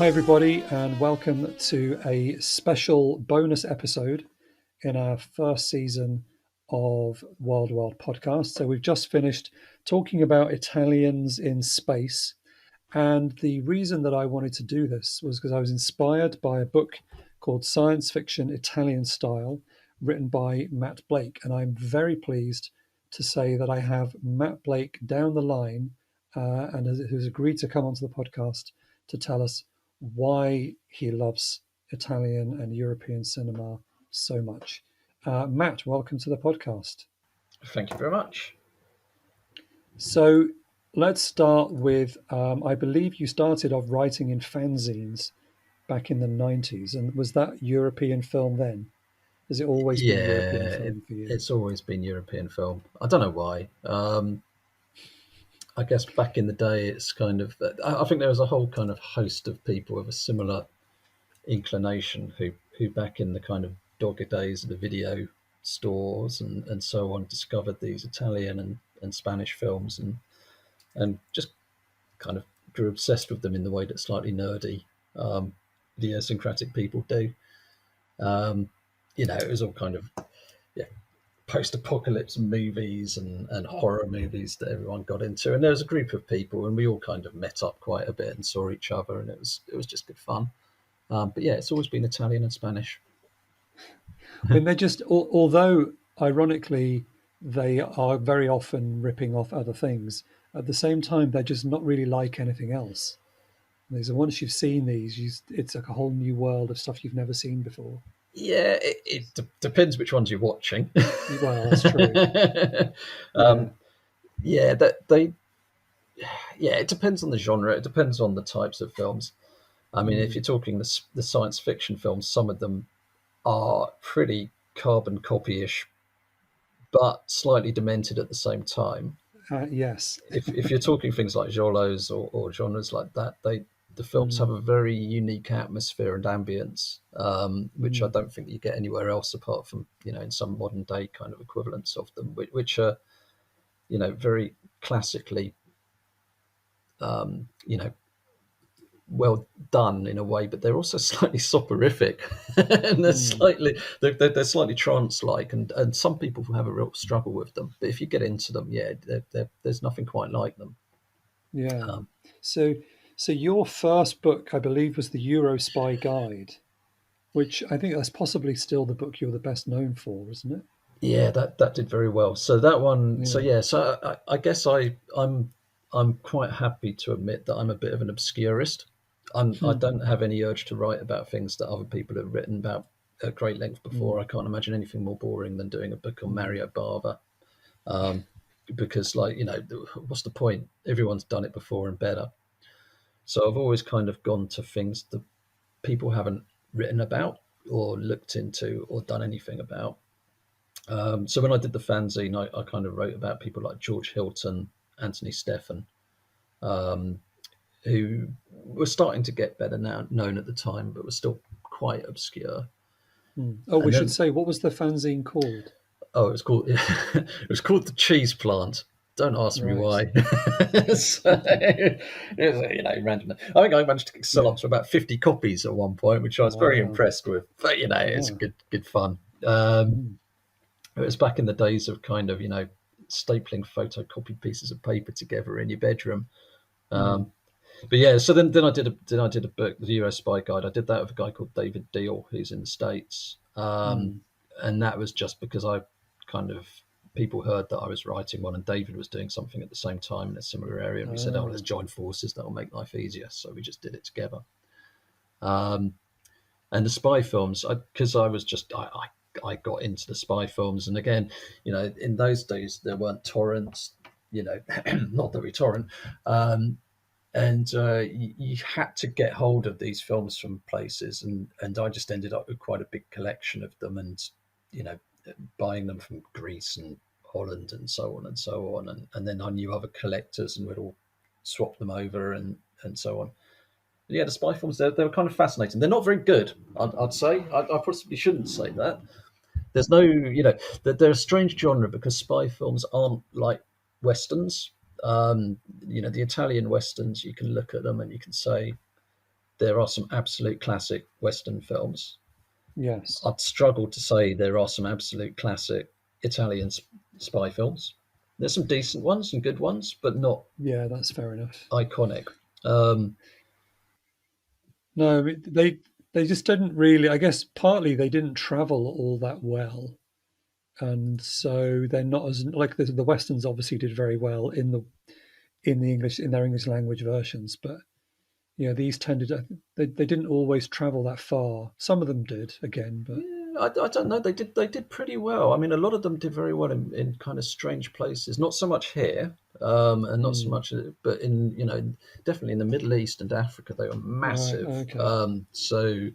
Hi, everybody, and welcome to a special bonus episode in our first season of Wild Wild Podcast. So, we've just finished talking about Italians in space. And the reason that I wanted to do this was because I was inspired by a book called Science Fiction Italian Style, written by Matt Blake. And I'm very pleased to say that I have Matt Blake down the line and who's agreed to come onto the podcast to tell us why he loves Italian and European cinema so much. Matt, welcome to the podcast. Thank you very much. So let's start with I believe you started off writing in fanzines back in the 90s. And was that European film then? Has it always been European film for you? It's always been European film. I don't know why. I guess back in the day, it's kind of. I think there was a whole kind of host of people with a similar inclination who back in the kind of dogger days of the video stores and so on discovered these Italian and Spanish films and just kind of grew obsessed with them in the way that slightly nerdy idiosyncratic people do. It was all kind of post-apocalypse movies and horror movies that everyone got into, and there was a group of people, and we all kind of met up quite a bit and saw each other, and it was just good fun. But yeah, it's always been Italian and Spanish. I mean, they're just, although ironically they are very often ripping off other things, at the same time they're just not really like anything else. Once you've seen these, it's like a whole new world of stuff you've never seen before. Yeah, it depends which ones you're watching. Well, that's true. It depends on the genre. It depends on the types of films. I mean, if you're talking the science fiction films, some of them are pretty carbon copy-ish, but slightly demented at the same time. Yes. if you're talking things like genres or genres like that, the films have a very unique atmosphere and ambience, which I don't think you get anywhere else apart from, in some modern day kind of equivalents of them, which are, very classically, well done in a way, but they're also slightly soporific and they're slightly trance-like, and some people have a real struggle with them. But if you get into them, there's nothing quite like them. Yeah. So your first book, I believe, was the Euro Spy Guide, which I think that's possibly still the book you're the best known for, isn't it? Yeah, that did very well. So that one, so I guess I'm quite happy to admit that I'm a bit of an obscurist. I don't have any urge to write about things that other people have written about at great length before. I can't imagine anything more boring than doing a book on Mario Bava, because, what's the point? Everyone's done it before and better. So I've always kind of gone to things that people haven't written about or looked into or done anything about. So when I did the fanzine, I kind of wrote about people like George Hilton, Anthony Stephan, who were starting to get better known at the time, but were still quite obscure. We should say, what was the fanzine called? Oh, it was called The Cheese Plant. Don't ask me why. So, random. I think I managed to sell up to about 50 copies at one point, which I was very impressed with. But it's good fun. It was back in the days of kind of stapling photocopied pieces of paper together in your bedroom. But yeah, so then I did a book, the Euro Spy Guide. I did that with a guy called David Deal, who's in the States, and that was just because people heard that I was writing one, and David was doing something at the same time in a similar area, and we said, let's join forces. That'll make life easier. So we just did it together. And the spy films, because I got into the spy films, and again, in those days there weren't torrents, not that we torrent, and you had to get hold of these films from places, and I just ended up with quite a big collection of them, and buying them from Greece and Holland and so on, and then I knew other collectors, and we'd all swap them over and so on. Yeah, the spy films, they were kind of fascinating. They're not very good, I'd say. I possibly shouldn't say that. There's no, they're a strange genre because spy films aren't like Westerns. The Italian Westerns, you can look at them and you can say, there are some absolute classic Western films. Yes. I'd struggle to say there are some absolute classic Italian spy films. There's some decent ones and good ones, but not Yeah, that's fair enough. iconic. Um, No, I mean, they just didn't really. I guess partly they didn't travel all that well, and so they're not as like the westerns obviously did very well in the English in their English language versions, but these tended they didn't always travel that far. Some of them did again, but yeah, I don't know. They did pretty well. I mean, a lot of them did very well in kind of strange places. Not so much here, and not so mm, much, but in definitely in the Middle East and Africa, they were right, massive. okay, So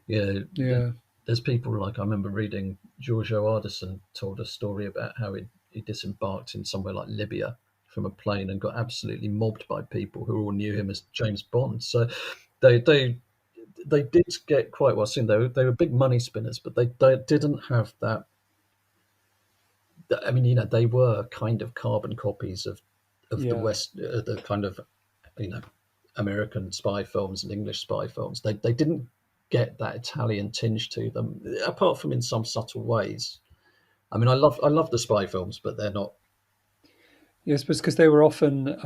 yeah, yeah, there's people like I remember reading Giorgio Arneson told a story about how he disembarked in somewhere like Libya from a plane and got absolutely mobbed by people who all knew him as James Bond. So they they did get quite well seen. They were big money spinners, but they didn't have that. I mean, they were kind of carbon copies of the yeah, West, the kind of you know American spy films and English spy films. They didn't get that Italian tinge to them, apart from in some subtle ways. I mean, I love the spy films, but they're not. yes, because they were often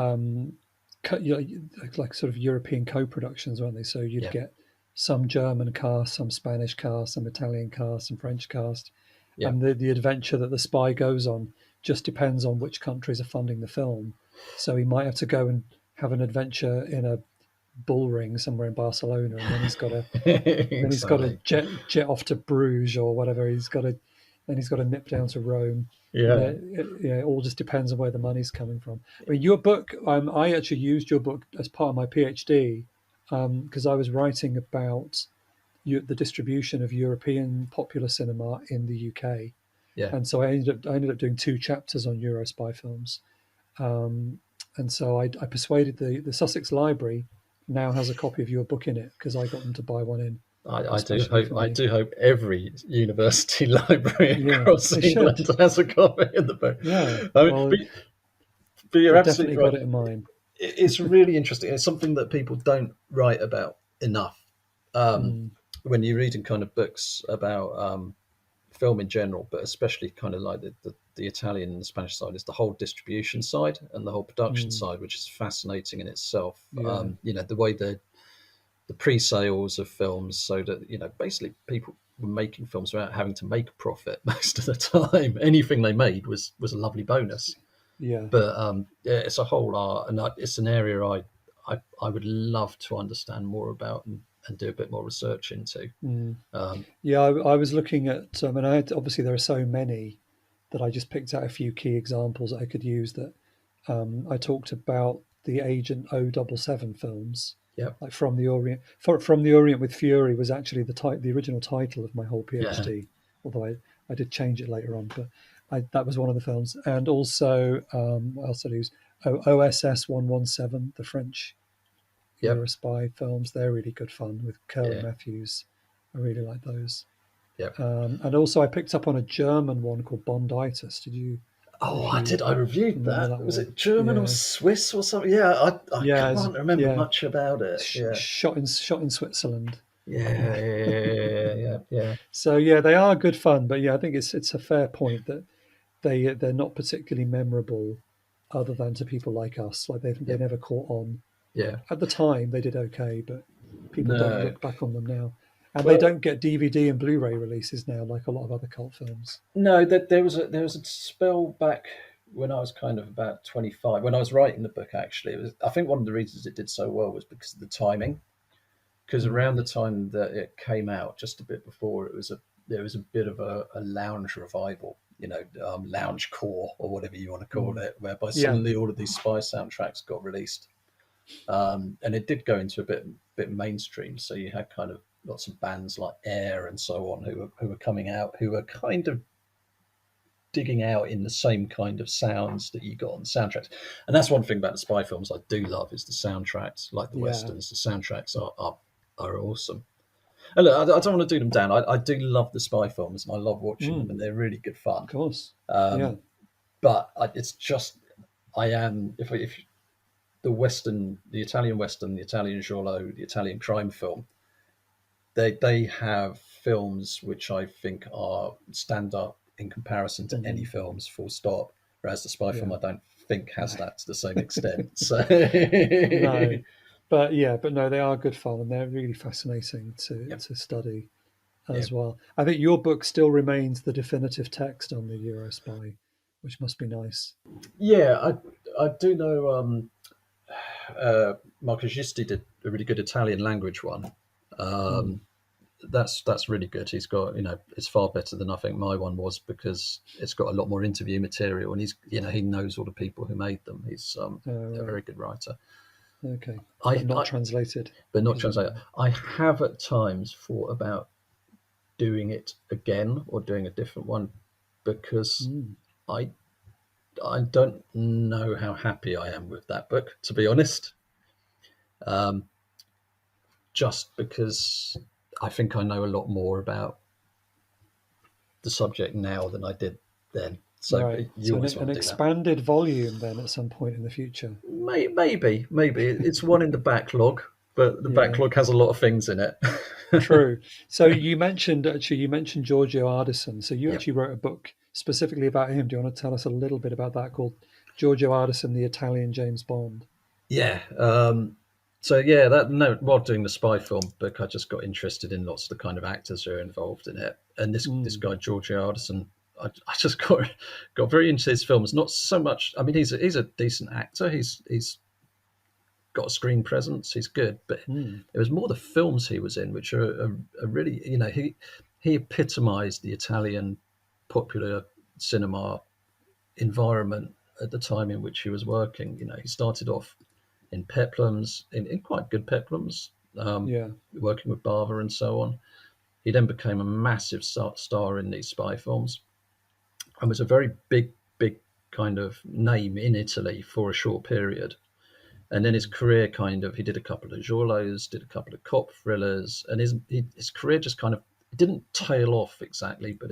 like sort of European co-productions, weren't they? So you'd Yeah, get some German cast, some Spanish cast, some Italian cast, some French cast, yeah, and the adventure that the spy goes on just depends on which countries are funding the film. So he might have to go and have an adventure in a bull ring somewhere in Barcelona, and then he's got to exactly. jet off to Bruges or whatever. He's got to nip down to Rome, and Yeah, it all just depends on where the money's coming from. I mean, your book, I actually used your book as part of my PhD because I was writing about the distribution of European popular cinema in the UK, yeah. and so I ended up doing 2 chapters on Euro spy films. Um, and so I persuaded the Sussex Library now has a copy of your book in it because I got them to buy one in, I do especially hope for I me. do hope every university library Yeah, across they should. England has a copy in the book. Yeah, I mean, well, but you're I've definitely absolutely right. got it in mine. It's really interesting. It's something that people don't write about enough. Um, Mm, when you're reading kind of books about film in general, but especially kind of like the Italian and the Spanish side, is the whole distribution side and the whole production mm, side, which is fascinating in itself. yeah, The way the pre-sales of films, so that basically people were making films without having to make a profit most of the time. Anything they made was a lovely bonus. yeah. But yeah, it's a whole art, and it's an area I would love to understand more about and do a bit more research into. Mm. Um, Yeah, I was looking at, and obviously there are so many that I just picked out a few key examples that I could use. That I talked about the Agent 077 films, yeah, like From the Orient with Fury was actually the original title of my whole yeah, PhD, although I did change it later on. But that was one of the films, and also what else did I use? OSS 117, the French yep, Eurospy films. They're really good fun with Kerr and yeah, Matthews. I really like those. yep. And also, I picked up on a German one called Bonditus. Did you, Oh, if I you did. I reviewed remember that. that Was one? it German or Yeah, Swiss or something? Yeah, I yeah, can't remember yeah. much about it. Yeah, Shot in Switzerland. yeah, yeah, Yeah. yeah, yeah, So yeah, they are good fun, but yeah, I think it's a fair point that they're not particularly memorable, other than to people like us. Like they yeah, never caught on yeah. at the time. They did okay, but people don't No, look back on them now, and they well, don't get DVD and Blu-ray releases now like a lot of other cult films. no. There was a spell back when I was kind of about 25 when I was writing the book. Actually, I think one of the reasons it did so well was because of the timing. Because around Mm, the time that it came out, just a bit before, there was a bit of a lounge revival, lounge core or whatever you want to call mm. it, whereby Yeah, suddenly all of these spy soundtracks got released, and it did go into a bit mainstream. So you had kind of lots of bands like Air and so on who were coming out, who were kind of digging out in the same kind of sounds that you got on the soundtracks. And that's one thing about the spy films I do love is the soundtracks, like the yeah. westerns. The soundtracks are awesome. And look, I don't want to do them down. I do love the spy films and I love watching them, Mm, and they're really good fun. of course. Yeah. Um, but it's just I am if the Italian Western, the Italian giallo, the Italian crime film, they have films which I think are stand up in comparison to any films, full stop. Whereas the spy film, I don't think has that to the same extent. So No, but no, they are good fun and they're really fascinating yeah, to study yeah, as well. I think your book still remains the definitive text on the Eurospy, which must be nice. yeah. I do know. Marco Gisti did a really good Italian language one. Mm. That's really good. He's got, it's far better than I think my one was, because it's got a lot more interview material, and he knows all the people who made them. He's a Right. very good writer. Okay, I, but not I translated. but not translated. I have at times thought about doing it again or doing a different one, because Mm. I I don't know how happy I am with that book, to be honest. Um, just because I think I know a lot more about the subject now than I did then. So Right. you So always an want to do that. expanded volume then at some point in the future. Maybe it's one in the backlog, but the Yeah. backlog has a lot of things in it. True. So you mentioned Giorgio Ardisan. So you Yeah, actually wrote a book specifically about him. Do you want to tell us a little bit about that, called Giorgio Ardisan, the Italian James Bond? yeah. So yeah, while doing the spy film book, I just got interested in lots of the kind of actors who are involved in it, and this Mm. guy Giorgio Ardisan. I just got very into his films. Not so much. I mean, he's a decent actor. He's got a screen presence. He's good, but Mm. it was more the films he was in, which are really, he epitomised the Italian popular cinema environment at the time in which he was working. He started off in peplums, in quite good peplums, Yeah. working with Bava and so on. He then became a massive star in these spy films, and was a very big kind of name in Italy for a short period. And then his career he did a couple of giallos, did a couple of cop thrillers, and his career just kind of, it didn't tail off exactly, but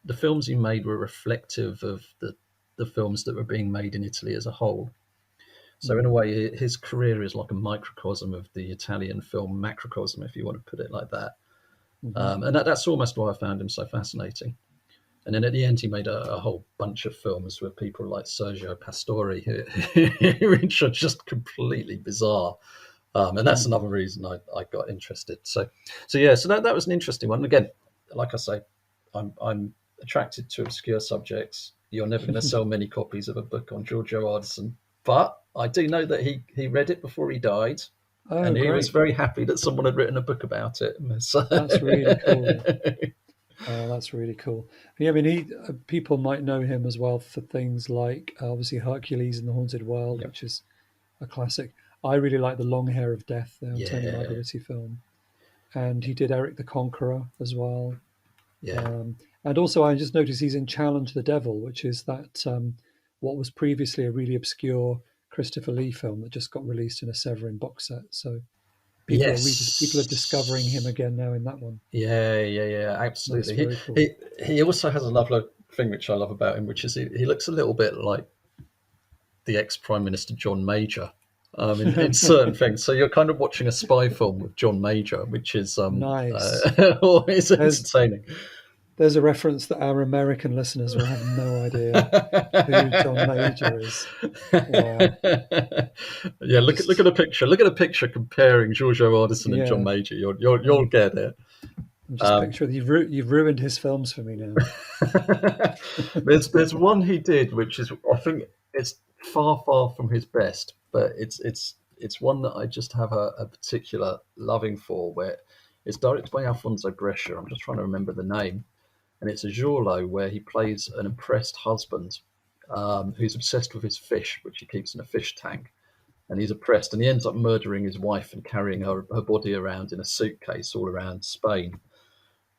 the films he made were reflective of the films that were being made in Italy as a whole. So in a way, his career is like a microcosm of the Italian film macrocosm, if you want to put it like that. Mm-hmm. And that's almost why I found him so fascinating. And then at the end, he made a whole bunch of films with people like Sergio Pastore, which are just completely bizarre. And that's another reason I got interested. So that was an interesting one. Again, like I say, I'm attracted to obscure subjects. You're never going to sell many copies of a book on Giorgio Ardisan, but I do know that he read it before he died, Oh, and he was great. very happy that someone had written a book about it. So, That's really cool. Oh, that's really cool. Yeah, I mean, people might know him as well for things like obviously Hercules and the Haunted World, Yep. which is a classic. I really like the Long Hair of Death, the Antonio Yeah, Margheriti film, and he did Eric the Conqueror as well. yeah. And also, I just noticed he's in Challenge the Devil, which is that what was previously a really obscure Christopher Lee film that just got released in a Severin box set. So people are discovering him Yes. again now in that one. Yeah, That's absolutely. very cool. He also has another thing which I love about him, which is he looks a little bit like the ex Prime Minister John Major, in certain things. So you're kind of watching a spy film with John Major, which is Nice. always There's entertaining. there's a reference that our American listeners will have no idea who John Major is. Wow. Yeah, look at a picture. Look at a picture comparing Giorgio Ardisan and John Yeah. Major. You'll get it. I'm just picturing you've ruined his films for me now. There's one he did which is, I think it's far from his best, but it's one that I just have a particular loving for. Where it's directed by Alfonso Brescia. I'm just trying to remember the name, and it's a giallo where he plays an oppressed husband who's obsessed with his fish, which he keeps in a fish tank. And he's oppressed, and he ends up murdering his wife and carrying her body around in a suitcase all around Spain.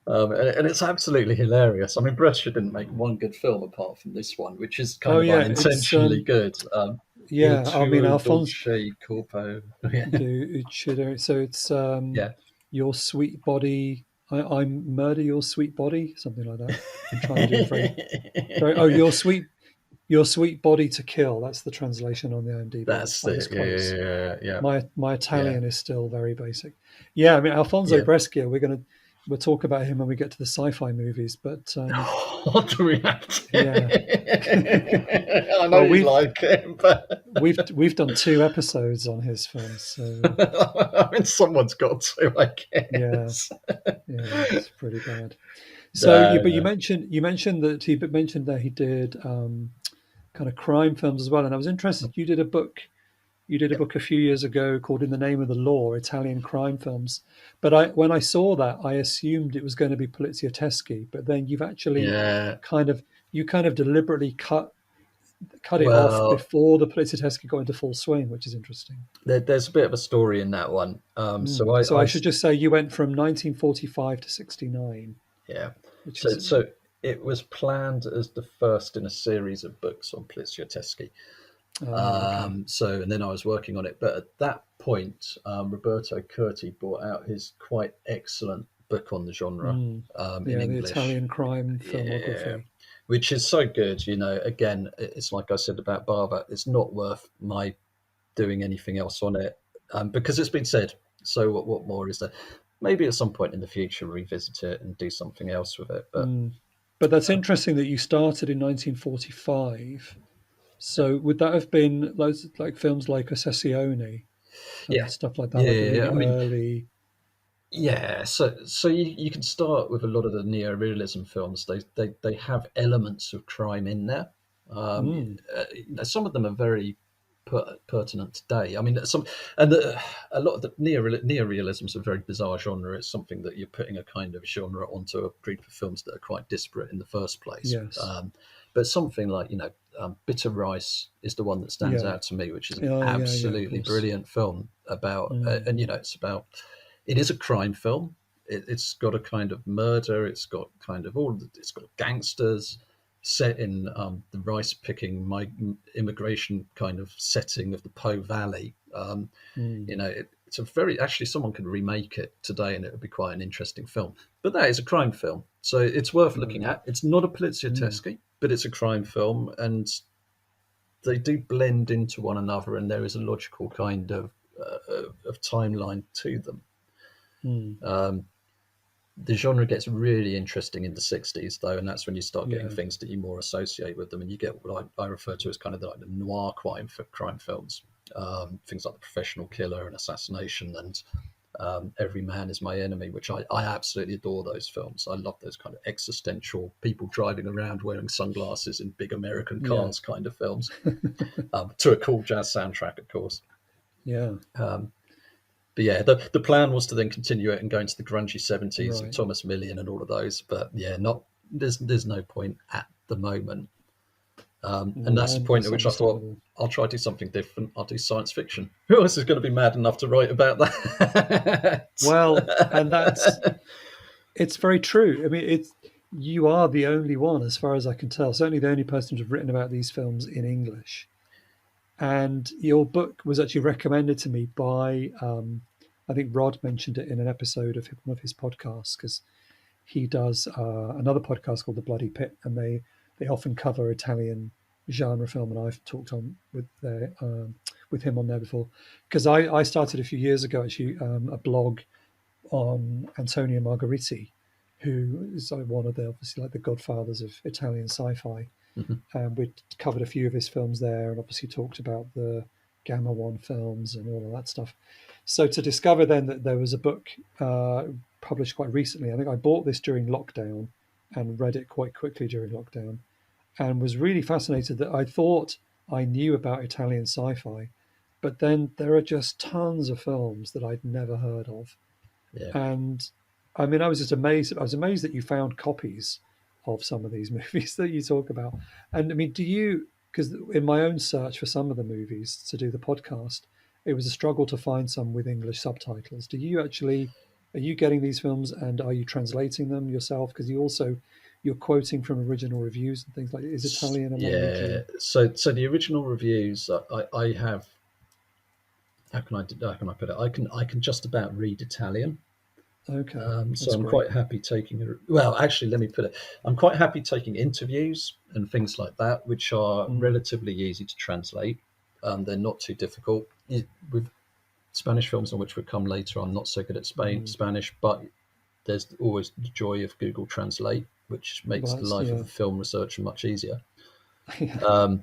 And it's absolutely hilarious. I mean, Brescia didn't make one good film apart from this one, which is kind Oh of yeah, it's unintentionally good. Il yeah. I mean, tuo Alphonse dolce corpo. Yeah. So it's Yeah. your sweet body. I murder your sweet body, something like that. I'm trying to do a very. Oh, your sweet. Your Sweet Body to Kill. That's the translation on the IMDb. That's I was it. close. Yeah. My Yeah. Italian is still very basic. Yeah, I mean Alfonso Yeah. Brescia. We'll talk about him when we get to the sci-fi movies. But What do we have to? yeah, I know well you like him, but we've done 2 episodes on his films. So I mean, someone's got to, I yeah, guess. it's pretty bad. So No, but you no. mentioned that he did kind of crime films as well, and I was interested. You did a book. You did a book a few years ago called "In the Name of the Law: Italian Crime Films." But when I saw that, I assumed it was going to be Poliziotteschi. But then you've actually Yeah. kind of deliberately cut it off Well, before the Poliziotteschi got into full swing, which is interesting. there's a bit of a story in that one. So So I should just say you went from 1945 to 69, yeah. which is So it was planned as the first in a series of books on Poliziotteschi. okay. So, and then I was working on it. But at that point, Roberto Curti brought out his quite excellent book on the genre in Yeah, the English. Italian crime Yeah, filmography. which is so good. Again, it's like I said about Bava, it's not worth my doing anything else on it because it's been said. So what more is there? Maybe at some point in the future revisit it and do something else with it. But But that's interesting that you started in 1945. So would that have been like films like Ossessione yeah, and stuff like that, like the yeah. really I mean, early? yeah. So you can start with a lot of the neo-realism films. They have elements of crime in there. Mm, Some of them are very pertinent today. I mean, a lot of the neorealism is a very bizarre genre. It's something that you're putting a kind of genre onto a group of films that are quite disparate in the first place. yes. But something like Bitter Rice is the one that stands Yeah. out to me, which is an Oh, yeah, of absolutely course. brilliant film about, Mm, it is a crime film. It's got a kind of murder. It's got it's got gangsters set in the rice picking immigration kind of setting of the Po Valley. mm, It's a very, actually, someone could remake it today and it would be quite an interesting film. But that is a crime film, so it's worth looking right. at. It's not a Mm, Poliziotteschi, but it's a crime film, and they do blend into one another, and there is a logical kind of timeline to them. mm, Um, the genre gets really interesting in the 60s, though, and that's when you start getting yeah. things that you more associate with them, and you get what I refer to as kind of like the noir crime films, things like The Professional Killer and Assassination, and Every Man Is My Enemy, which I absolutely adore those films. I love those kind of existential people driving around wearing sunglasses in big American Yeah. cars kind of films, to a cool jazz soundtrack, of course. Yeah. But yeah, the plan was to then continue it and go into the grungy 70s of Right. Thomas Millian and all of those. But yeah, not there's no point at the moment. And No, that's the and point that's at which I thought, understandable. I'll try to do something different. I'll do science fiction. Who else is going to be mad enough to write about that? Well, and it's very true. I mean, you are the only one, as far as I can tell, certainly the only person to have written about these films in English. And your book was actually recommended to me by, I think Rod mentioned it in an episode of one of his podcasts, because he does another podcast called The Bloody Pit, and they often cover Italian genre film, and I've talked on with him on there before, because I started a few years ago actually a blog on Antonio Margheriti, who is like one of the obviously like the godfathers of Italian sci-fi. Mhm. We covered a few of his films there, and obviously talked about the Gamma One films and all of that stuff. So to discover then that there was a book published quite recently, I think I bought this during lockdown and read it quite quickly during lockdown, and was really fascinated that I thought I knew about Italian sci-fi, but then there are just tons of films that I'd never heard of. Yeah. And I mean, I was just amazed. I was amazed that you found copies of some of these movies that you talk about. And I mean, do you, because in my own search for some of the movies to do the podcast, it was a struggle to find some with English subtitles. Do you actually, are you getting these films and are you translating them yourself? Because you're quoting from original reviews and things like that. Is Italian a language Yeah. you, So the original reviews, I have. How can I put it? I can just about read Italian. Okay, So that's I'm great. quite happy taking well, actually, let me put it. I'm quite happy taking interviews and things like that, which are Mm, relatively easy to translate. They're not too difficult. With Spanish films, on which we'll come later, I'm not so good at mm. Spanish, but there's always the joy of Google Translate, which makes Well, the that's life of yeah, a film researcher much easier. yeah.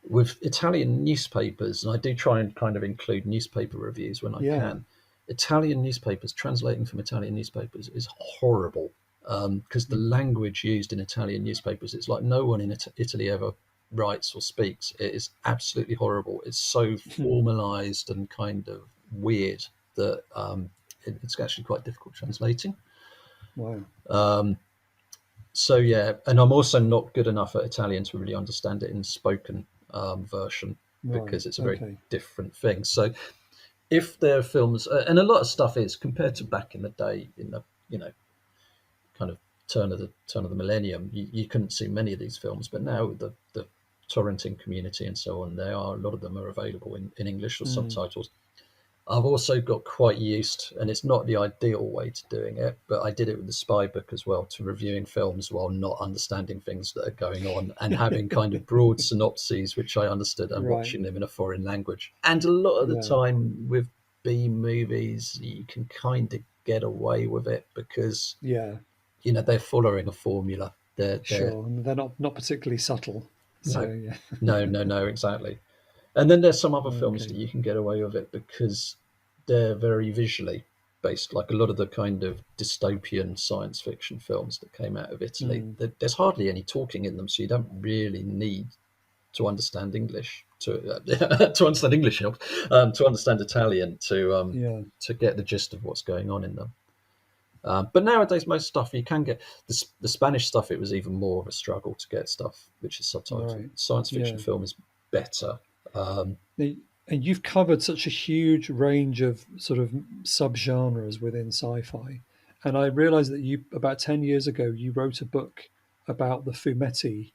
With Italian newspapers, and I do try and kind of include newspaper reviews when I Yeah. can. Italian newspapers, translating from Italian newspapers is horrible because the Mm, language used in Italian newspapers, it's like no one in Italy ever writes or speaks. It is absolutely horrible. It's so formalized and kind of weird that it's actually quite difficult translating. wow. So yeah, and I'm also not good enough at Italian to really understand it in spoken version Right. because it's a very Okay. different thing. So if there are films, and a lot of stuff is compared to back in the day, in the kind of turn of the millennium, you couldn't see many of these films, but now with the torrenting community and so on, a lot of them are available in English or Mm, subtitles. I've also got quite used, and it's not the ideal way to doing it, but I did it with the Spy Book as well, to reviewing films while not understanding things that are going on and having kind of broad synopses, which I understood, and right. watching them in a foreign language. And a lot of the Yeah. time with B movies, you can kind of get away with it because, Yeah. they're following a formula. They're Sure. And they're not particularly subtle. So no, yeah. no, exactly. And then there's some other films that Okay. you can get away with it because they're very visually based, like a lot of the kind of dystopian science fiction films that came out of Italy. Mm, There's hardly any talking in them, so you don't really need to understand English to understand English help to understand Italian yeah. to get the gist of what's going on in them. But nowadays, most stuff you can get. The Spanish stuff, it was even more of a struggle to get stuff which is subtitled. Right. Science fiction Yeah. film is better. Um, And you've covered such a huge range of sort of subgenres within sci-fi. And I realized that you, about 10 years ago, you wrote a book about the Fumetti,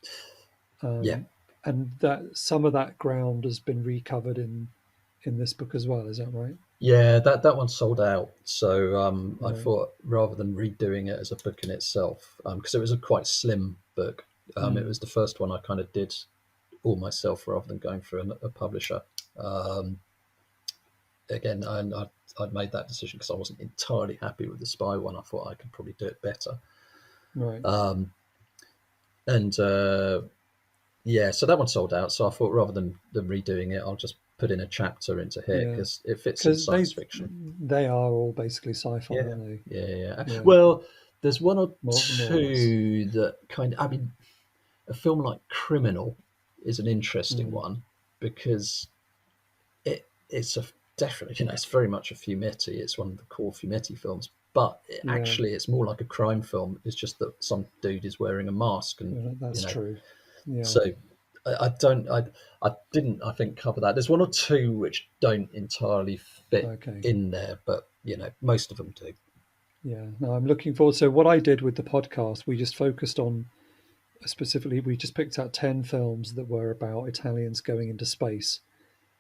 yeah, um, and that some of that ground has been recovered in this book as well. Is that right? yeah, that one sold out. So I Right. thought rather than redoing it as a book in itself, because it was a quite slim book, it Mm, was the first one I kind of did all myself rather than going through a publisher. Um, Again, and I'd made that decision because I wasn't entirely happy with the spy one. I thought I could probably do it better. right. Um, and yeah, so that one sold out. So I thought rather than redoing it, I'll just put in a chapter into here Yeah. because it fits in Because science fiction. they are all basically sci-fi, Yeah, aren't yeah. they? Yeah. Well, there's one or More or less. two that kind of. I mean, a film like Criminal is an interesting Mm, one because it's a definitely it's very much a Fumetti. It's one of the core Fumetti films, but yeah. actually it's more like a crime film. It's just that some dude is wearing a mask, and Yeah, you that's know, true. Yeah. so I don't I didn't I think cover that. There's one or two which don't entirely fit Okay. in there, but most of them do. Yeah. No, I'm looking forward. So what I did with the podcast, we just focused on specifically, we just picked out 10 films that were about Italians going into space.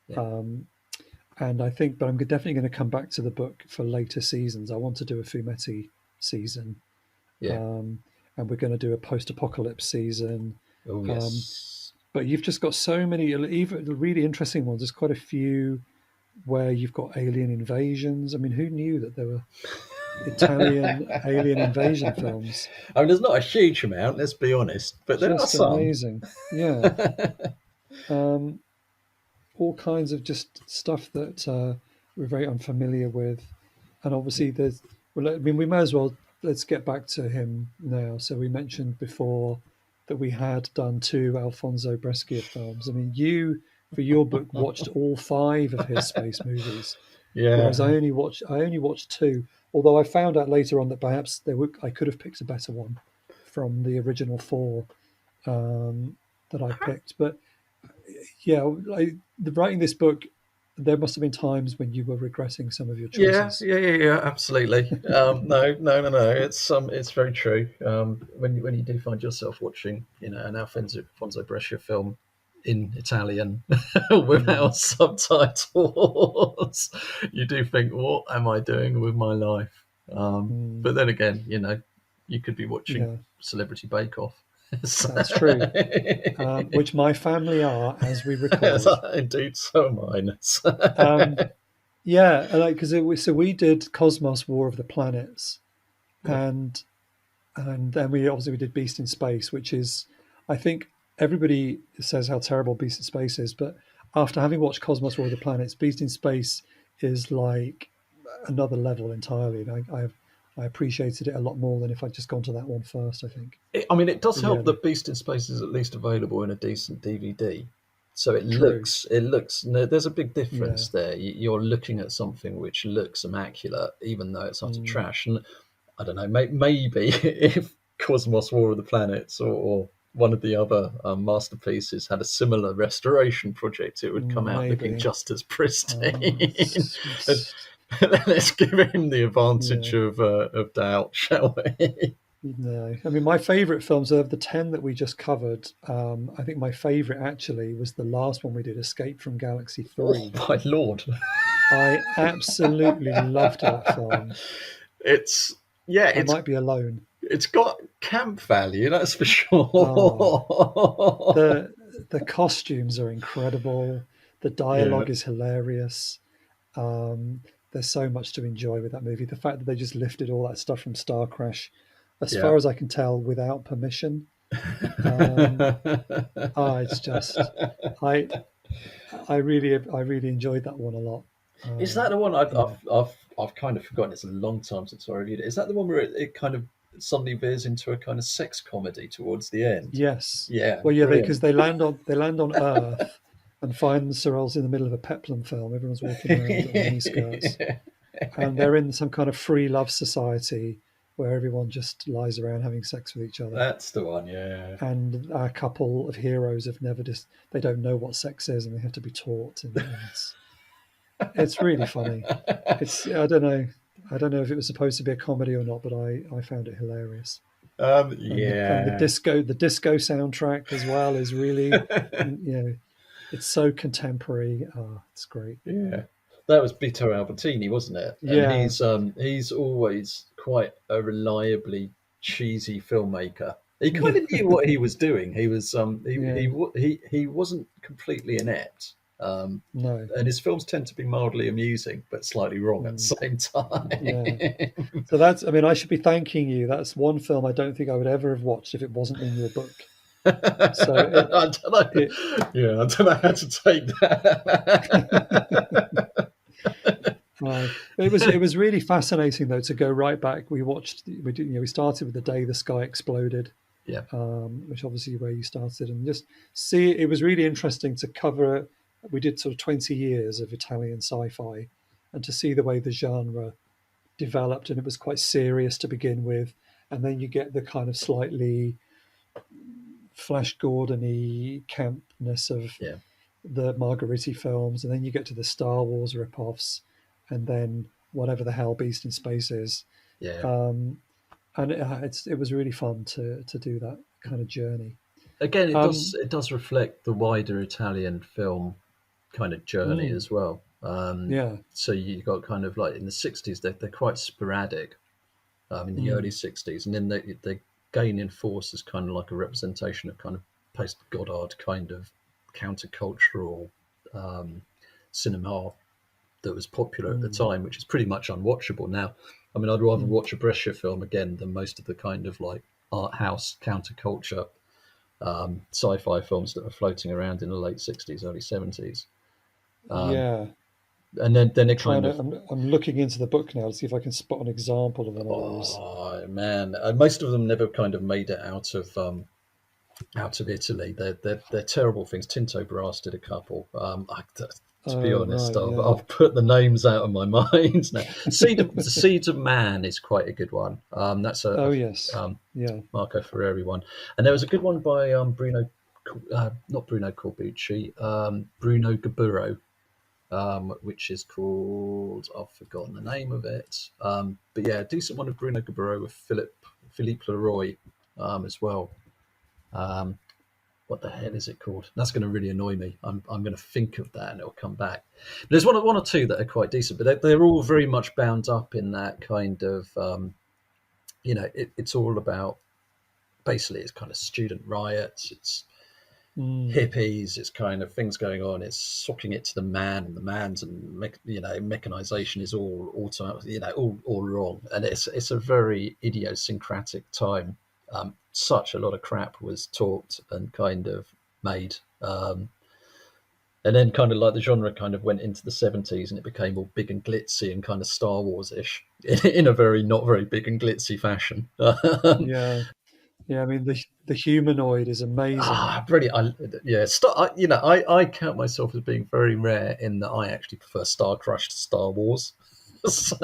Yeah, Um, and I think, but I'm definitely going to come back to the book for later seasons. I want to do a Fumetti season, yeah. um, and we're going to do a post-apocalypse season. Oh Um, yes. but you've just got so many, even the really interesting ones. There's quite a few where you've got alien invasions. I mean, who knew that there were Italian alien invasion films? I mean, there's not a huge amount, let's be honest, but there are Just some. amazing. Yeah. Um, all kinds of just stuff that we're very unfamiliar with. And obviously, well, I mean, we may as well, let's get back to him now. So we mentioned before that we had done two Alfonso Brescia films. I mean, you, for your book, watched all five of his space movies, whereas Yeah. I only watched two. Although I found out later on that perhaps I could have picked a better one from the original four that I picked. But yeah, writing this book, there must have been times when you were regretting some of your Yeah, choices. yeah, absolutely. No. It's very true. When you do find yourself watching, an Alfonso Brescia film in Italian Mm, without subtitles, you do think, "What am I doing with my life?" But then again, you could be watching Yeah, Celebrity Bake Off. So- that's true. Which my family are as we record. Indeed, so am mine. Um, yeah, like because so we did Cosmos War of the Planets, Yeah. and then we did Beast in Space, which is, I think everybody says how terrible Beast in Space is, but after having watched Cosmos War of the Planets, Beast in Space is like another level entirely. And I appreciated it a lot more than if I'd just gone to that one first, I think. It does Yeah, help that Beast in Space is at least available in a decent DVD. So true. no, there's a big Yeah. difference there. You're looking at something which looks immaculate, even though it's utter Mm, trash. And I don't know, maybe if Cosmos War of the Planets or one of the other masterpieces had a similar restoration project, it would come out looking maybe. just as pristine. It's, Let's give him the advantage yeah. of doubt, shall we? No, I mean my favourite films of the 10 that we just covered. I think my favourite actually was the last one we did, Escape from Galaxy Oh 3. my lord! I absolutely loved that film. It's yeah, I might be alone. it's got camp value, that's for Oh, sure. the costumes are incredible. The Yeah, dialogue is hilarious. Um, there's so much to enjoy with that movie. The fact that they just lifted all that stuff from Star Crash, as yeah. far as I can tell, without permission. Um, it's just I I really enjoyed that one a lot. Is that the one Yeah. I've kind of forgotten? It's a long time since I reviewed it. Is that the one where it kind of suddenly veers into a kind of sex comedy towards the end? Yes. Yeah, Well, yeah, because brilliant. they land on Earth and find themselves in the middle of a peplum film. Everyone's walking around in little miniskirts, and they're in some kind of free love society where everyone just lies around having sex with each other. That's the one. Yeah. And a couple of heroes have never just they don't know what sex is, and they have to be taught. And it's really funny. It's I don't know if it was supposed to be a comedy or not, but I found it hilarious. And the Yeah. disco soundtrack as well is really, it's so contemporary. It's great. Yeah, that was Vito Albertini, wasn't it? And Yeah, he's always quite a reliably cheesy filmmaker. He kind yeah, of knew what he was doing. He was yeah. he wasn't completely inept. No, And his films tend to be mildly amusing, but slightly wrong at the mm, same yeah. time. So that's. I mean, I should be thanking you. That's one film I don't think I would ever have watched if it wasn't in your book. So it I don't know. it. Yeah, I don't know how to take that. It was really fascinating though to go right back. We started with The Day the Sky Exploded, Yeah, which obviously where you started, and just see it was really interesting to cover. We did sort of 20 years of Italian sci-fi, and to see the way the genre developed, and it was quite serious to begin with, and then you get the kind of slightly Flash Gordon-y campness of yeah, the Margheriti films, and then you get to the Star Wars rip-offs, and then whatever the hell Beast in Space is. yeah. Um, and it was really fun to do that kind of journey. Again, Um, it does reflect the wider Italian film kind of journey mm, as well. yeah, So you got kind of like in the '60s, they're quite sporadic. In the early mm, '60s, and then they gain in force as kind of like a representation of kind of post Goddard kind of countercultural um, cinema that was popular at the mm, time, which is pretty much unwatchable now. I'd rather mm, watch a Brescia film again than most of the kind of like art house counterculture sci-fi films that are floating around in the late '60s, early '70s. Um, yeah. and then I'm it trying kind to. of, I'm looking into the book now to see if I can spot an example of one of those. oh man, most of them never kind of made it out of Italy. They're terrible things. Tinto Brass did a couple. To be Oh honest, right, yeah. I've put the names out of my mind now. Seeds of Man is quite a good one. That's Oh a yes, yeah. Marco Ferreri one, and there was a good one by Bruno, not Bruno Corbucci, Bruno Gaburo, which is called, I've forgotten the name of it. But yeah, a decent one of Bruno Gaburo with Philippe Leroy as well. Um, what the hell is it called? That's going to really annoy me. I'm going to think of that and it'll come back. But there's one or two that are quite decent, but they're all very much bound up in that kind of, it's all about, basically it's kind of student riots, it's hippies, it's kind of things going on, it's socking it to the man, and the man's and mechanization is all all wrong, and it's a very idiosyncratic time. Such a lot of crap was talked and kind of made, and then kind of like the genre kind of went into the 70s and it became all big and glitzy and kind of Star Wars-ish in a very not very big and glitzy fashion. Yeah, I mean the humanoid is amazing. Brilliant! I count myself as being very rare in that I actually prefer Star Crush to Star Wars. So,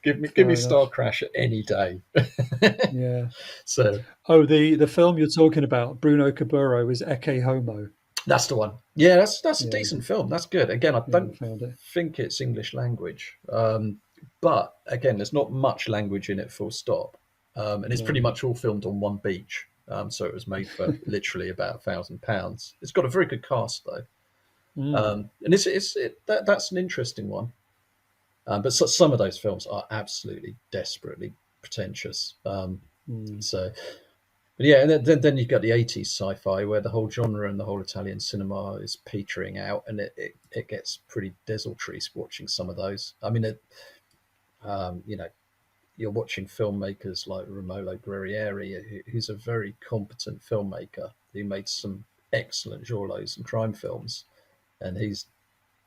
give me Star Crash any day. Yeah. So, the film you're talking about, Bruno Caburo, is Ecce Homo. That's the one. Yeah, that's a decent film. That's good. Again, I don't think it's English language, but again, there's not much language in it. Full stop. And it's pretty much all filmed on one beach. So it was made for literally about £1,000. It's got a very good cast though. And that's an interesting one. But some of those films are absolutely desperately pretentious. So, but yeah, and then you've got the 80s sci-fi where the whole genre and the whole Italian cinema is petering out, and it gets pretty desultory watching some of those. I mean, you're watching filmmakers like Romolo Guerrieri, who's a very competent filmmaker who made some excellent giallos and crime films, and he's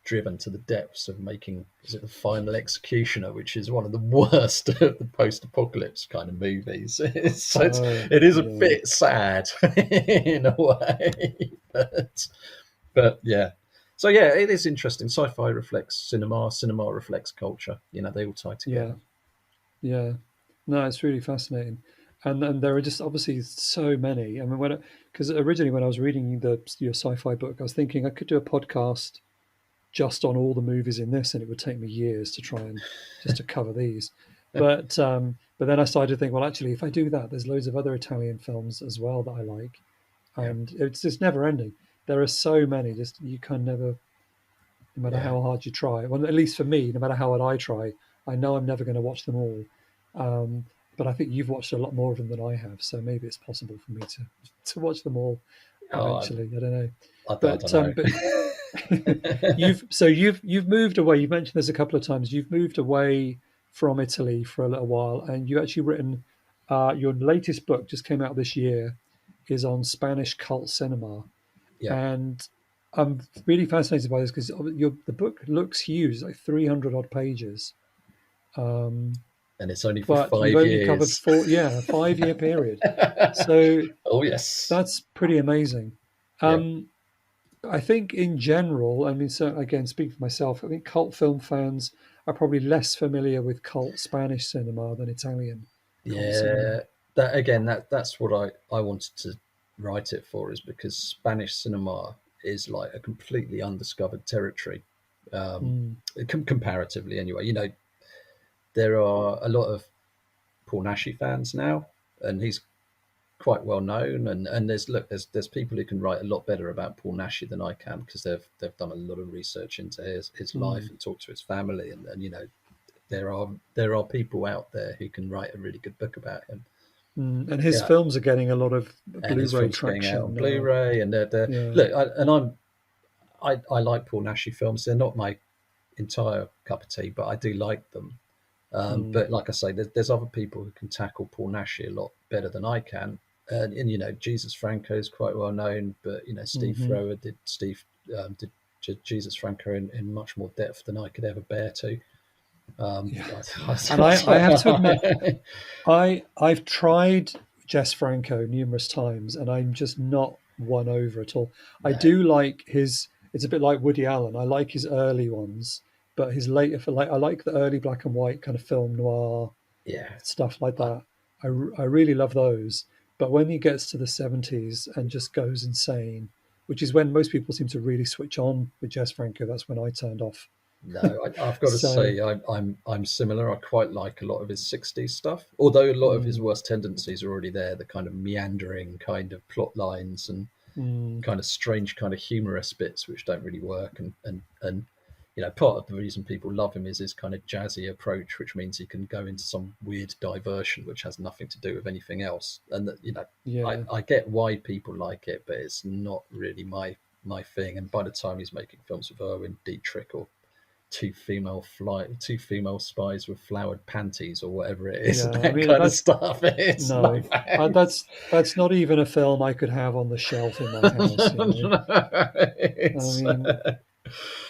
driven to the depths of making, is it The Final Executioner, which is one of the worst of the post-apocalypse kind of movies. It is a bit sad in a way, but yeah. So yeah, it is interesting. Sci-fi reflects cinema reflects culture. They all tie together. Yeah, no, it's really fascinating, and there are just obviously so many. I mean, because originally when I was reading your sci-fi book, I was thinking I could do a podcast just on all the movies in this, and it would take me years to try and just to cover these. But then I started to think, well, actually, if I do that, there's loads of other Italian films as well that I like, and it's just never ending. There are so many, just you can never, no matter how hard you try. Well, at least for me, no matter how hard I try, I know I'm never going to watch them all. But I think you've watched a lot more of them than I have, so maybe it's possible for me to watch them all eventually. I don't know. I don't know. But you've moved away. You've mentioned this a couple of times. You've moved away from Italy for a little while, and you actually written your latest book just came out this year, is on Spanish cult cinema, and I'm really fascinated by this because the book looks huge, like 300 odd pages. And it's only for 5 years. You've only covered 5-year period. So, yes, that's pretty amazing. I think in general, I mean, so again, speaking for myself, I think cult film fans are probably less familiar with cult Spanish cinema than Italian. Cinema. That's what I wanted to write it for, is because Spanish cinema is like a completely undiscovered territory, comparatively anyway. There are a lot of Paul Naschy fans now, and he's quite well known. And there's people who can write a lot better about Paul Naschy than I can, because they've done a lot of research into his life and talked to his family, and there are people out there who can write a really good book about him. And his films are getting a lot of Blu-ray traction on Blu-ray, and I like Paul Naschy films. They're not my entire cup of tea, but I do like them. But like I say, there's other people who can tackle Paul Naschy a lot better than I can. And Jesus Franco is quite well known, but Steve Thrower did Jesus Franco in much more depth than I could ever bear to. And I have to admit, I've tried Jess Franco numerous times, and I'm just not won over at all. No. I do like it's a bit like Woody Allen. I like his early ones, but his later, I like the early black and white kind of film noir, stuff like that. I really love those. But when he gets to the 70s and just goes insane, which is when most people seem to really switch on with Jess Franco, that's when I turned off No, I've got to So, say I'm similar. I quite like a lot of his '60s stuff, although a lot of his mm, worst tendencies are already there. The kind of meandering kind of plot lines and mm, kind of strange, kind of humorous bits which don't really work. And part of the reason people love him is his kind of jazzy approach, which means he can go into some weird diversion which has nothing to do with anything else. And that yeah, I get why people like it, but it's not really my thing. And by the time he's making films with Erwin Dietrich or two female spies with flowered panties or whatever it is, yeah. and I that mean, kind of that's stuff, it's no no, thanks. that's not even a film I could have on the shelf in my house. No, I it's, mean,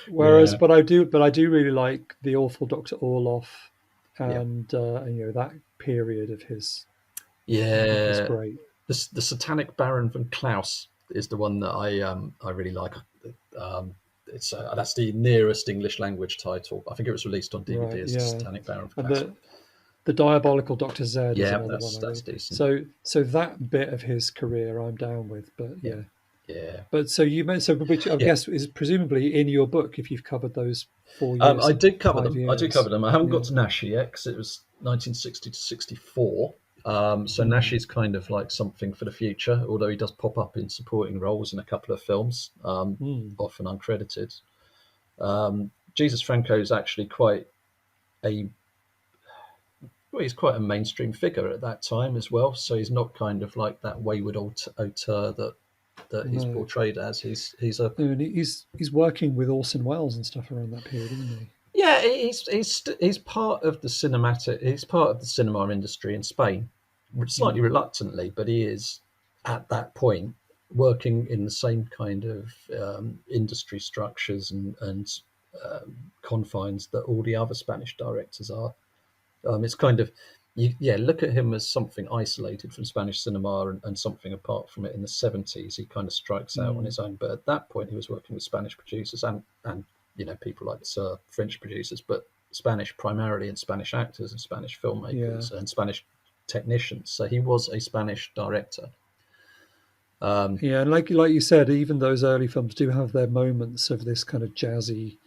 whereas, yeah, but I do really like the Awful Doctor Orloff, yeah, and that period of his, I think is yeah. great. The Satanic Baron von Klaus is the one that I really like. It's that's the nearest English language title. I think it was released on DVD Right, as the yeah, Satanic Baron von and Klaus. the Diabolical Doctor Z is Yeah, another one I that's really. decent. So that bit of his career I'm down with, but Yeah, yeah. yeah. But so you meant so, which I Yeah, guess is presumably in your book if you've covered those 4 years, I did cover 5 them. I did cover years. them. I haven't got Yeah. to Nashi yet because it was 1960 to 64. So Mm, Nashi's kind of like something for the future, although he does pop up in supporting roles in a couple of films, mm, often uncredited. Jesus Franco is actually quite a well, he's quite a mainstream figure at that time as well. So he's not kind of like that wayward auteur that he's no. portrayed as. He's a No, and he's working with Orson Welles and stuff around that period, isn't he? yeah, he's part of the cinematic. He's part of the cinema industry in Spain, slightly Mm, reluctantly, but he is at that point working in the same kind of industry structures and confines that all the other Spanish directors are. It's kind of yeah, look at him as something isolated from Spanish cinema and something apart from it in the '70s. He kind of strikes out on mm, his own, but at that point he was working with Spanish producers and people like French producers, but Spanish primarily, and Spanish actors and Spanish yeah. filmmakers and Spanish technicians. So he was a Spanish director. Um, Yeah, and like you said, even those early films do have their moments of this kind of jazzy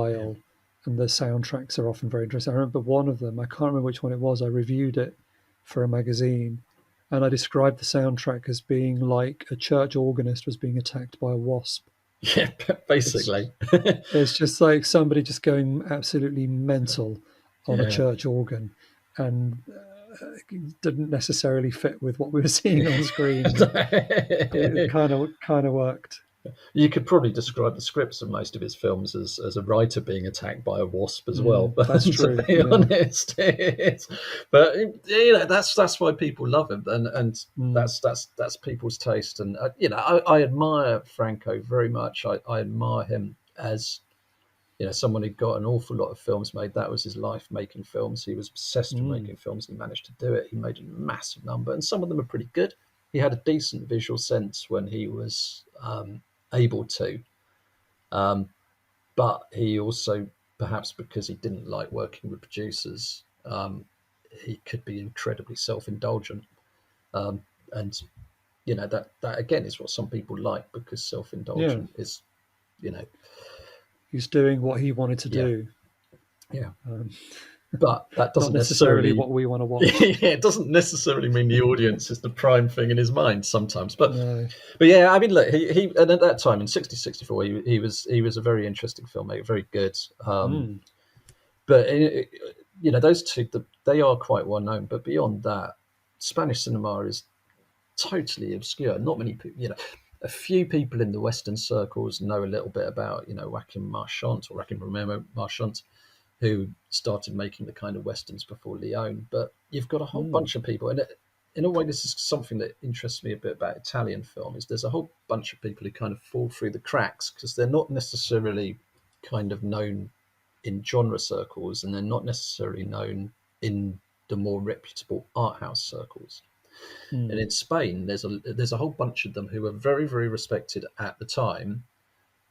yeah, style, and the soundtracks are often very interesting. I remember one of them, I can't remember which one it was, I reviewed it for a magazine, and I described the soundtrack as being like a church organist was being attacked by a wasp. yeah, It's basically, it's just like somebody just going absolutely mental on a yeah. church organ, and it didn't necessarily fit with what we were seeing on screen, but it kind of worked. You could probably describe the scripts of most of his films as a writer being attacked by a wasp as well. That's To true. be Yeah. honest, but that's why people love him, and Mm, that's people's taste. And I admire Franco very much. I admire him as someone who got an awful lot of films made. That was his life, making films. He was obsessed with mm, making films, and he managed to do it. He made a massive number, and some of them are pretty good. He had a decent visual sense when he was able to, um, but he also, perhaps because he didn't like working with producers, he could be incredibly self-indulgent, um, and that again is what some people like, because yeah. self-indulgent is, you know, He's doing what he wanted to yeah, do, yeah. um, But that not doesn't necessarily necessarily what we want to watch. yeah, it doesn't necessarily mean the audience is the prime thing in his mind sometimes. No. But yeah, I mean, look, he and at that time in '64, he was a very interesting filmmaker, very good. Mm, But those two, they are quite well known. But beyond that, Spanish cinema is totally obscure. Not many people, a few people in the Western circles know a little bit about, Joaquin Marchant or Joaquin Romero Marchant, who started making the kind of westerns before Leone. But you've got a whole mm, bunch of people, and in a way, this is something that interests me a bit about Italian film. Is there's a whole bunch of people who kind of fall through the cracks because they're not necessarily kind of known in genre circles, and they're not necessarily known in the more reputable art house circles. And mm, in Spain, there's a whole bunch of them who are very, very respected at the time,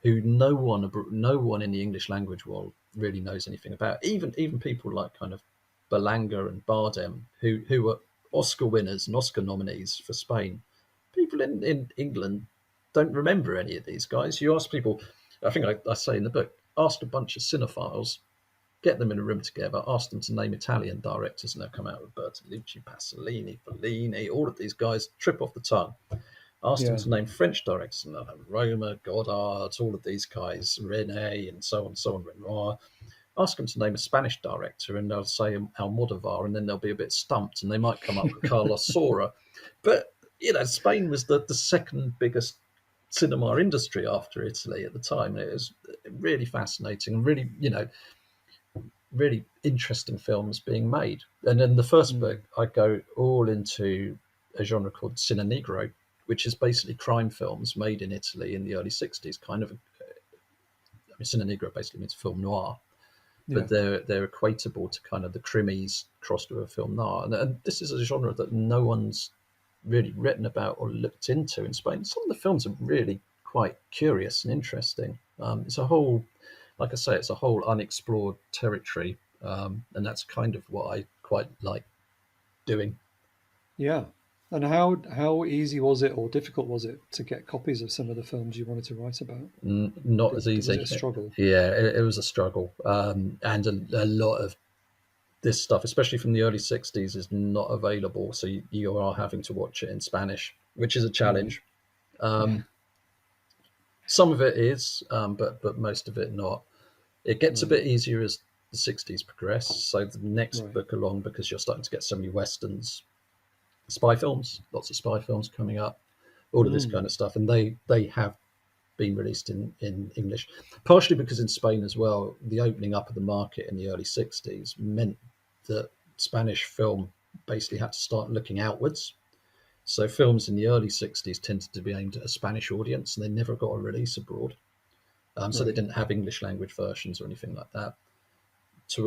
who no one in the English language world really knows anything about. Even people like kind of Berlanga and Bardem, who were Oscar winners and Oscar nominees for Spain. People in England don't remember any of these guys. You ask people, I think I say in the book, asked a bunch of cinephiles, get them in a room together, ask them to name Italian directors, and they'll come out with Bertolucci, Pasolini, Fellini, all of these guys, trip off the tongue. Ask them to name French directors, and they'll have Roma, Godard, all of these guys, Rene, and so on, Renoir. Ask them to name a Spanish director, and they'll say Almodovar, and then they'll be a bit stumped, and they might come up with Carlos Saura. But, Spain was the second biggest cinema industry after Italy at the time. It was really fascinating and really, really interesting films being made. And in the first book, I go all into a genre called Cine Negro, which is basically crime films made in Italy in the early 60s. Cine Negro basically means film noir, but they're equatable to kind of the crimies crossed with a film noir. And this is a genre that no one's really written about or looked into in Spain. Some of the films are really quite curious and interesting. It's a whole, like I say, it's a whole unexplored territory, and that's kind of what I quite like doing. Yeah. And how easy was it or difficult was it to get copies of some of the films you wanted to write about? Not as easy. Was it a struggle? Yeah, it was a struggle, and a lot of this stuff, especially from the early 60s, is not available. So you are having to watch it in Spanish, which is a challenge. Some of it is, but most of it not. It gets a bit easier as the 60s progress. So the next book along, because you're starting to get so many Westerns, spy films, lots of spy films coming up, all of this kind of stuff. And they have been released in English, partially because in Spain as well, the opening up of the market in the early 60s meant that Spanish film basically had to start looking outwards. So films in the early 60s tended to be aimed at a Spanish audience, and they never got a release abroad. So they didn't have English language versions or anything like that. So,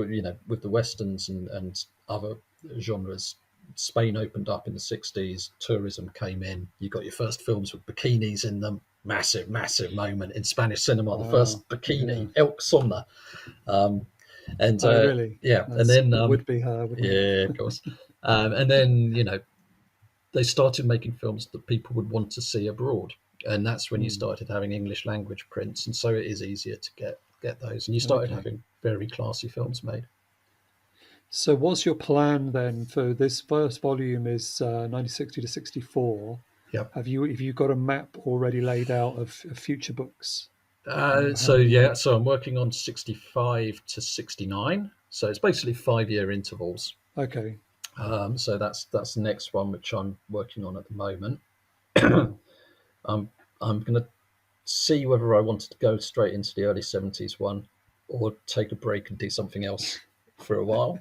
with the Westerns and other genres, Spain opened up in the 60s, tourism came in, you got your first films with bikinis in them, massive moment in Spanish cinema, the first bikini, Elk Somna. Really? And then would be her, wouldn't it? Yeah, of course. And then they started making films that people would want to see abroad, and that's when you started having English language prints, and so it is easier to get those, and you started having very classy films made. So what's your plan then for this first volume? Is 1960 to 64? Yep. Have you got a map already laid out of future books? So I'm working on 65 to 69. So it's basically 5-year intervals. Okay. So that's the next one, which I'm working on at the moment. I'm going to see whether I wanted to go straight into the early 70s one or take a break and do something else for a while.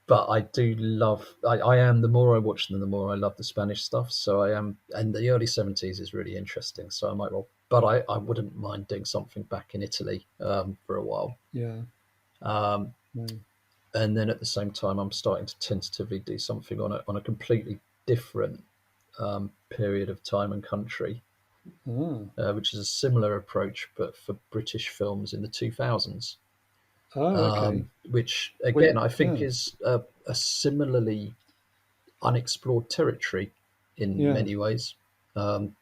But I do love, I am, the more I watch them, the more I love the Spanish stuff. So I am, and the early 70s is really interesting. So I might well, but I wouldn't mind doing something back in Italy for a while. Yeah. And then at the same time, I'm starting to tentatively do something on a completely different period of time and country, which is a similar approach, but for British films in the 2000s. Which again, I think is a similarly unexplored territory in many ways,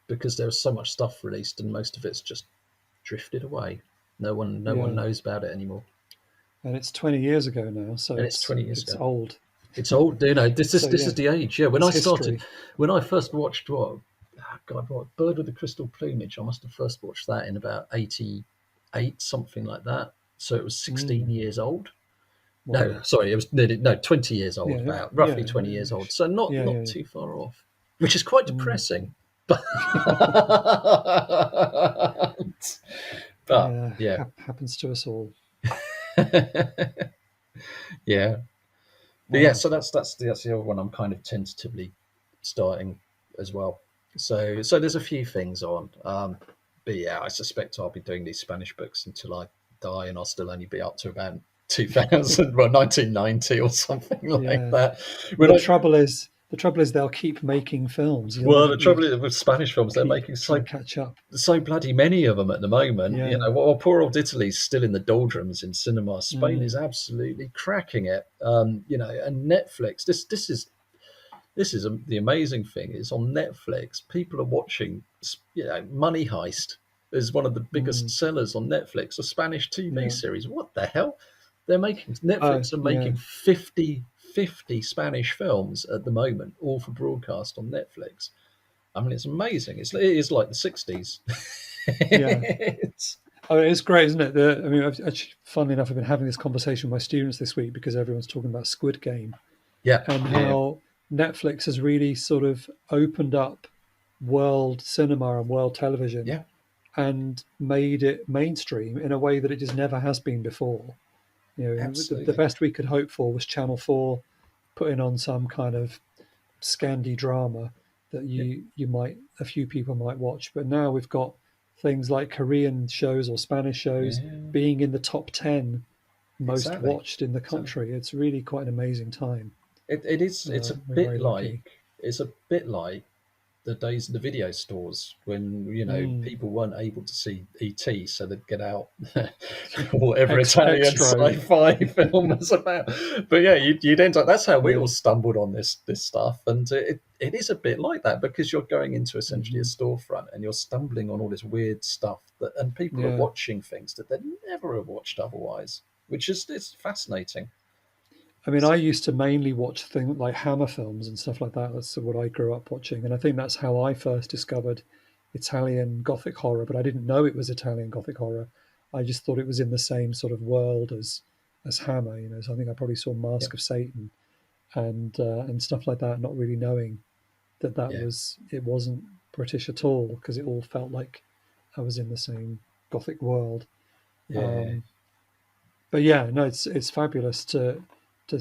because there's so much stuff released and most of it's just drifted away. No one knows about it anymore. And it's 20 years ago now, so it's 20 years ago. Old. It's old. This is the age. Yeah, when I first watched what Bird with the Crystal Plumage, I must have first watched that in about 88, something like that. So it was 16 years old. Wow. No, sorry, it was 20 years old, roughly 20 years old. So not too far off, which is quite depressing. But happens to us all. Yeah. But so that's the other one I'm kind of tentatively starting as well. So there's a few things on. But I suspect I'll be doing these Spanish books until I die, and I'll still only be up to about 2000, 1990 or something like that. The trouble is they'll keep making films. The trouble is with Spanish films, they're making catch up. So bloody many of them at the moment. While poor old Italy's still in the doldrums in cinema, Spain is absolutely cracking it. And Netflix. This is the amazing thing is on Netflix, people are watching, Money Heist is one of the biggest sellers on Netflix, a Spanish TV series. What the hell? Netflix are making 50 Spanish films at the moment, all for broadcast on Netflix. I mean, it's amazing. It is like the 60s. It's great, isn't it? I mean, funnily enough, I've been having this conversation with my students this week because everyone's talking about Squid Game. And how Netflix has really sort of opened up world cinema and world television and made it mainstream in a way that it just never has been before. The best we could hope for was Channel 4 putting on some kind of Scandi drama that a few people might watch. But now we've got things like Korean shows or Spanish shows being in the top 10 most watched in the country. It's really quite an amazing time. It is. It's a bit like the days of the video stores when people weren't able to see ET, so they'd get out whatever Italian sci-fi film was about. But you'd end up. That's how we all stumbled on this stuff, and it is a bit like that because you're going into essentially a storefront and you're stumbling on all this weird stuff and people are watching things that they'd never have watched otherwise, which is it's fascinating. I mean, I used to mainly watch things like Hammer films and stuff like that. That's what I grew up watching. And I think that's how I first discovered Italian Gothic horror. But I didn't know it was Italian Gothic horror. I just thought it was in the same sort of world as Hammer. So I think I probably saw Mask of Satan and stuff like that, not really knowing that it wasn't British at all, because it all felt like I was in the same Gothic world. But it's fabulous to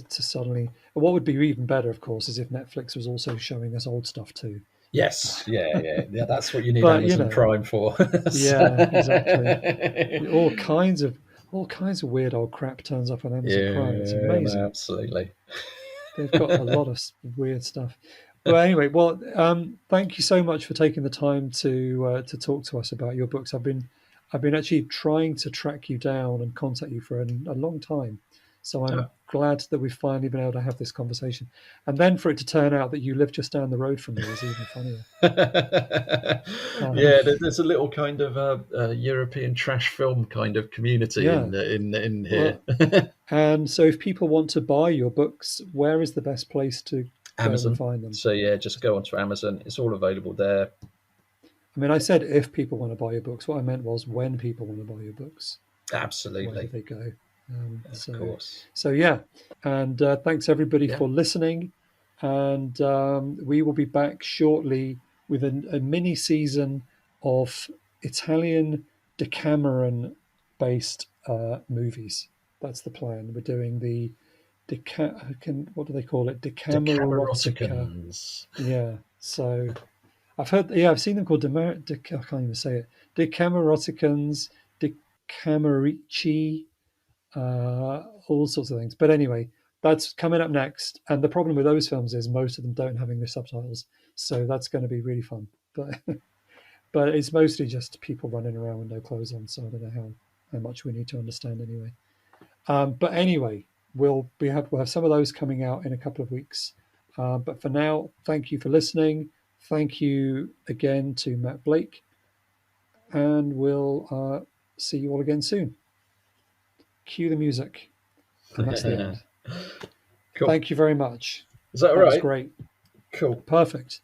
suddenly. What would be even better, of course, is if Netflix was also showing us old stuff too. Yes, that's what you need Amazon Prime for. Exactly. All kinds of weird old crap turns up on Amazon Prime. It's amazing. No, absolutely. They've got a lot of weird stuff. Well, anyway, thank you so much for taking the time to talk to us about your books. I've been actually trying to track you down and contact you for a long time. So I'm glad that we've finally been able to have this conversation. And then for it to turn out that you live just down the road from me is even funnier. There's a little kind of European trash film kind of community in here. And so if people want to buy your books, where is the best place to Amazon. Go and find them? So just go onto Amazon. It's all available there. I mean, I said if people want to buy your books. What I meant was when people want to buy your books. Absolutely. Where do they go? Of course. So and thanks everybody for listening, and we will be back shortly with a mini season of Italian Decameron based movies. That's the plan. We're doing the what do they call it? Decameroticans. Yeah. So I've heard. I've seen them called I can't even say it. Decameroticans, Decamerici. All sorts of things. But anyway, that's coming up next. And the problem with those films is most of them don't have English subtitles. So that's going to be really fun. But it's mostly just people running around with no clothes on. So I don't know how much we need to understand anyway. But anyway, we'll have some of those coming out in a couple of weeks. But for now, thank you for listening. Thank you again to Matt Blake. And we'll see you all again soon. Cue the music. And that's the end. Cool. Thank you very much. Is that all right? That was great. Cool. Perfect.